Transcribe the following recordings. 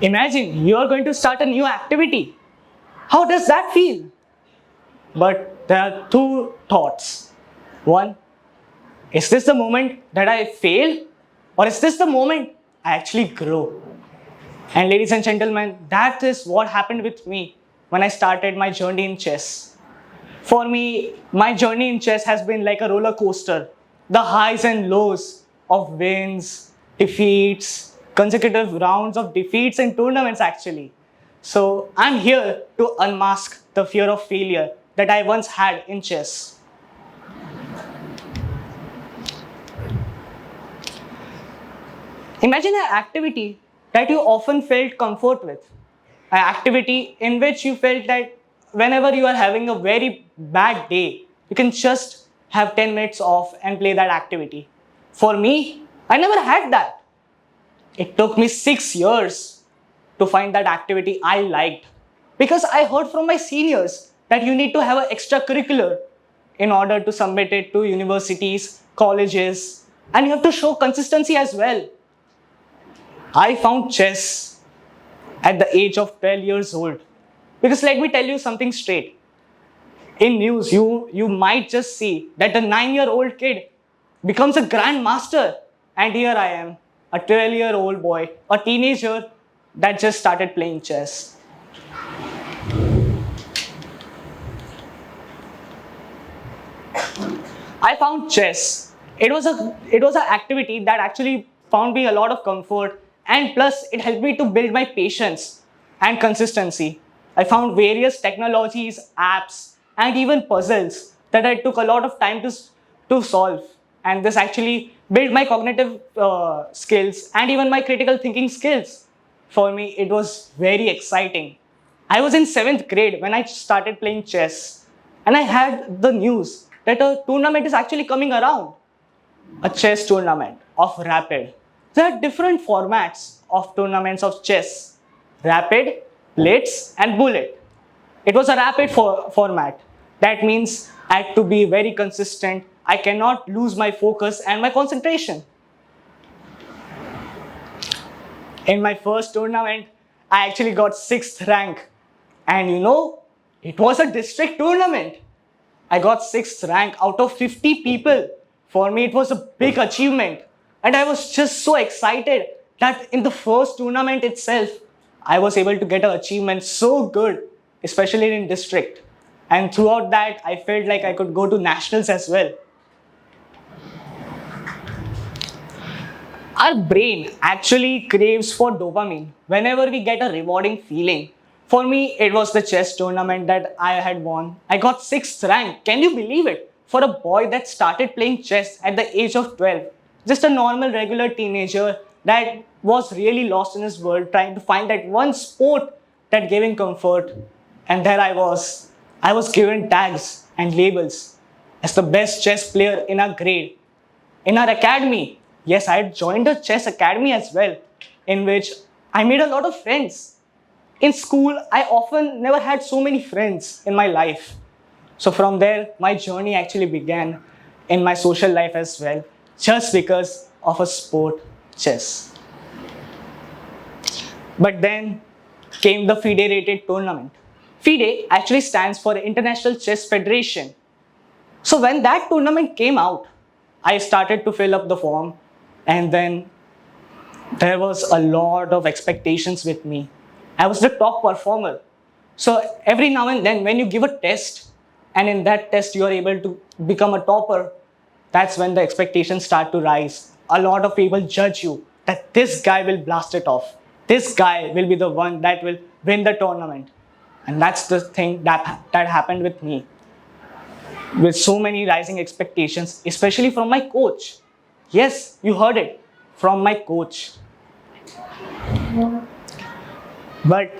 Imagine you are going to start a new activity. How does that feel? But there are two thoughts. One, is this the moment that I fail? Or is this the moment I actually grow? And ladies and gentlemen, that is what happened with me when I started my journey in chess. For me, my journey in chess has been like a roller coaster. The highs and lows of wins, defeats, consecutive rounds of defeats in tournaments actually. So I'm here to unmask the fear of failure that I once had in chess. Imagine an activity that you often felt comfort with. An activity in which you felt that whenever you are having a very bad day, you can just have 10 minutes off and play that activity. For me, I never had that. It took me 6 years to find that activity I liked because I heard from my seniors that you need to have an extracurricular in order to submit it to universities, colleges, and you have to show consistency as well. I found chess at the age of 12 years old. Because let me tell you something straight. In news, you might just see that a 9-year-old kid becomes a grandmaster. And here I am, a 12-year-old boy, a teenager that just started playing chess. I found chess. It was an activity that actually found me a lot of comfort, and plus it helped me to build my patience and consistency. I found various technologies, apps, and even puzzles that I took a lot of time to solve. And this actually built my cognitive skills and even my critical thinking skills. For me, it was very exciting. I was in 7th grade when I started playing chess, and I had the news that a tournament is actually coming around, a chess tournament of Rapid. There are different formats of tournaments of chess: Rapid, Blitz, and Bullet. It was a rapid format. That means I had to be very consistent. I cannot lose my focus and my concentration. In my first tournament, I actually got 6th rank. And it was a district tournament. I got 6th rank out of 50 people. For me, it was a big achievement. And I was just so excited that in the first tournament itself, I was able to get an achievement so good, especially in district. And throughout that, I felt like I could go to nationals as well. Our brain actually craves for dopamine whenever we get a rewarding feeling. For me, it was the chess tournament that I had won. I got 6th rank. Can you believe it? For a boy that started playing chess at the age of 12. Just a normal, regular teenager that was really lost in his world, trying to find that one sport that gave him comfort. And there I was. I was given tags and labels as the best chess player in our grade, in our academy. Yes, I had joined a chess academy as well, in which I made a lot of friends. In school, I often never had so many friends in my life. So from there, my journey actually began in my social life as well, just because of a sport, chess. But then came the FIDE rated tournament. FIDE actually stands for International Chess Federation. So when that tournament came out, I started to fill up the form, and then there was a lot of expectations with me. I was the top performer. So every now and then when you give a test, and in that test you are able to become a topper, that's when the expectations start to rise. A lot of people judge you that this guy will blast it off. This guy will be the one that will win the tournament. And that's the thing that happened with me. With so many rising expectations, especially from my coach. Yes, you heard it, from my coach. But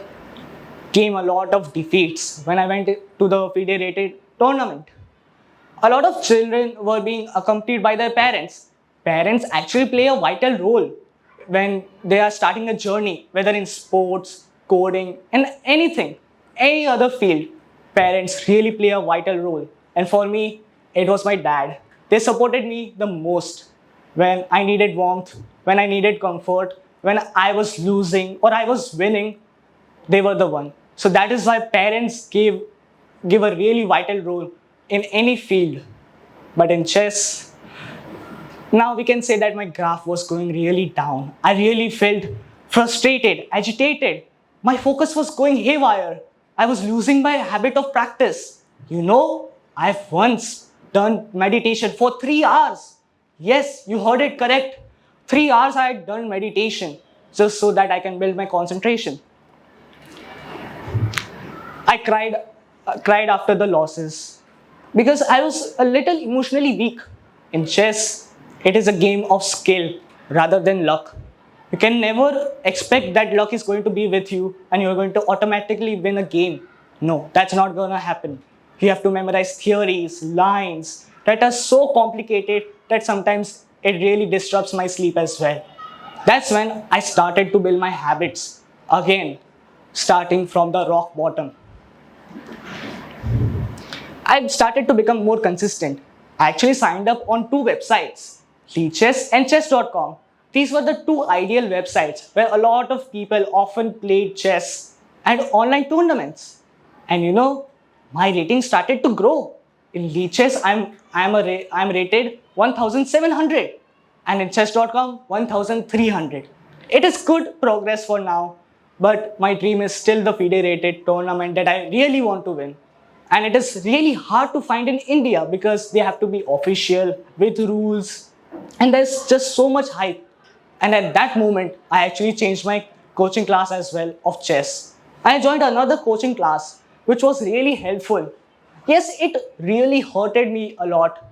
came a lot of defeats when I went to the FIDE rated tournament. A lot of children were being accompanied by their parents. Parents actually play a vital role when they are starting a journey, whether in sports, coding, and anything, any other field. Parents really play a vital role. And for me, it was my dad. They supported me the most when I needed warmth, when I needed comfort, when I was losing or I was winning, they were the one. So that is why parents give a really vital role in any field. But in chess, now we can say that my graph was going really down. I really felt frustrated, agitated. My focus was going haywire. I was losing my habit of practice. I've once done meditation for 3 hours. Yes, you heard it correct. 3 hours I had done meditation just so that I can build my concentration. I cried after the losses because I was a little emotionally weak. In chess, it is a game of skill rather than luck. You can never expect that luck is going to be with you and you're going to automatically win a game. No, that's not going to happen. You have to memorize theories, lines that are so complicated that sometimes it really disrupts my sleep as well. That's when I started to build my habits again, starting from the rock bottom. I started to become more consistent. I actually signed up on 2 websites, Leechess and Chess.com. These were the 2 ideal websites where a lot of people often played chess and online tournaments. And my rating started to grow. In Leechess, I'm rated 1,700, and in Chess.com 1,300. It is good progress for now, but my dream is still the FIDE rated tournament that I really want to win. And it is really hard to find in India because they have to be official with rules, and there's just so much hype. And at that moment, I actually changed my coaching class as well of chess. I joined another coaching class, which was really helpful. Yes, it really hurted me a lot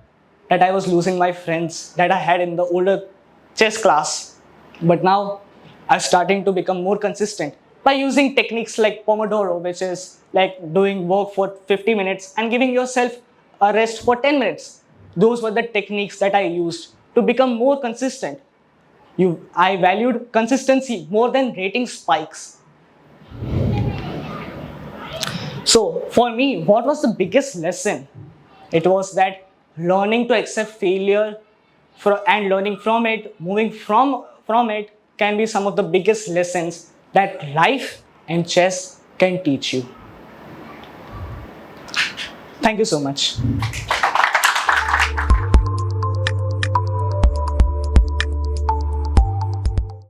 that I was losing my friends that I had in the older chess class. But now I'm starting to become more consistent by using techniques like Pomodoro, which is like doing work for 50 minutes and giving yourself a rest for 10 minutes. Those were the techniques that I used to become more consistent. I valued consistency more than rating spikes. So for me, what was the biggest lesson? It was that learning to accept failure and learning from it, moving from it can be some of the biggest lessons that life and chess can teach you. Thank you so much.